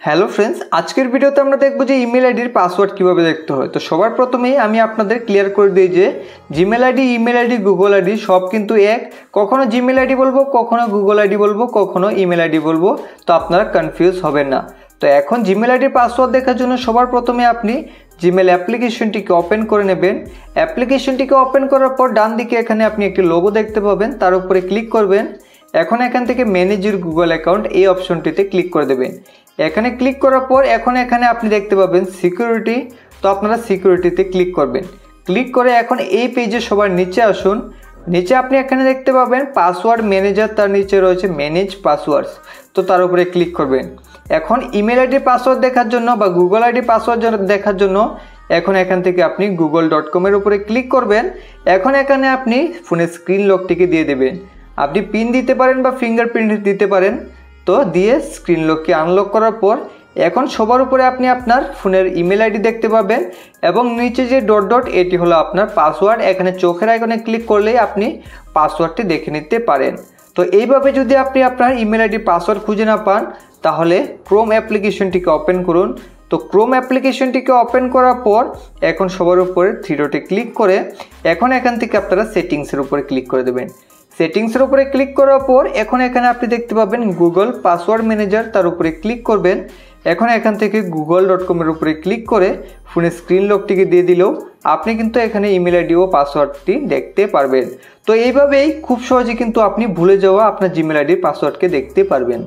Hello friends, আজকের ভিডিওতে আমরা দেখব যে ইমেল আইডির পাসওয়ার্ড কিভাবে দেখতে হয়। তো সবার প্রথমেই আমি আপনাদের ক্লিয়ার করে দিই যে Gmail ID, email ID, Google ID সব কিন্তু এক। কখনো জিমেল আইডি বলবো, কখনো গুগল আইডি বলবো, কখনো ইমেল আইডি বলবো, তো আপনারা কনফিউজ হবেন না। তো এখন জিমেল আইডির পাসওয়ার্ড দেখার জন্য সবার প্রথমে আপনি জিমেল অ্যাপ্লিকেশনটিকে ওপেন করে নেবেন। অ্যাপ্লিকেশনটিকে ওপেন করার পর ডান দিকে এখানে আপনি একটি লোগো দেখতে পাবেন, তার উপরে ক্লিক করবেন। এখন এখান থেকে ম্যানেজ ইউর গুগল অ্যাকাউন্ট এই অপশনটিতে ক্লিক করে দেবেন। এখানে ক্লিক করার পর এখন এখানে আপনি দেখতে পাবেন সিকিউরিটি, তো আপনারা সিকিউরিটিতে ক্লিক করবেন। ক্লিক করে এখন এই পেজে সবার নিচে আসুন। নিচে আপনি এখানে দেখতে পাবেন পাসওয়ার্ড ম্যানেজার, তার নিচে রয়েছে ম্যানেজ পাসওয়ার্ডস, তো তার উপরে ক্লিক করবেন। এখন ইমেল আইডির পাসওয়ার্ড দেখার জন্য বা গুগল আইডি পাসওয়ার্ড দেখার জন্য এখন এখান থেকে আপনি google.com এর উপরে ক্লিক করবেন। এখন এখানে আপনি ফোনের স্ক্রিন লকটিকে দিয়ে দেবেন। আপনি পিন দিতে পারেন বা ফিঙ্গারপ্রিন্ট দিতে পারেন, তো দিয়ে স্ক্রিন লককে আনলক করার পর এখন সবার উপরে আপনি আপনার ফোনের ইমেল আইডি দেখতে পাবেন এবং নিচে যে ডট ডট এটি হলো আপনার পাসওয়ার্ড। এখানে চোখের আইকনে ক্লিক করলেই আপনি পাসওয়ার্ডটি দেখে নিতে পারেন। তো এইভাবে যদি আপনি আপনার ইমেল আইডি পাসওয়ার্ড খুঁজে না পান তাহলে ক্রোম অ্যাপ্লিকেশনটিকে ওপেন করুন। তো ক্রোম অ্যাপ্লিকেশনটিকে ওপেন করার পর এখন সবার উপরে থ্রি ডটে ক্লিক করে এখন এখান থেকে আপনারা সেটিংসের উপরে ক্লিক করে দেবেন। সেটিংসের উপরে ক্লিক করার পর এখন এখানে আপনি দেখতে পাবেন গুগল পাসওয়ার্ড ম্যানেজার, তার উপরে ক্লিক করবেন। এখন এখান থেকে google.com এর উপরে ক্লিক করে ফোনের স্ক্রিন লকটিকে দিয়ে দিলেও আপনি কিন্তু এখানে ইমেল আইডি ও পাসওয়ার্ডটি দেখতে পারবেন। তো এইভাবেই খুব সহজে কিন্তু আপনি ভুলে যাওয়া আপনার জিমেল আইডির পাসওয়ার্ডকে দেখতে পারবেন।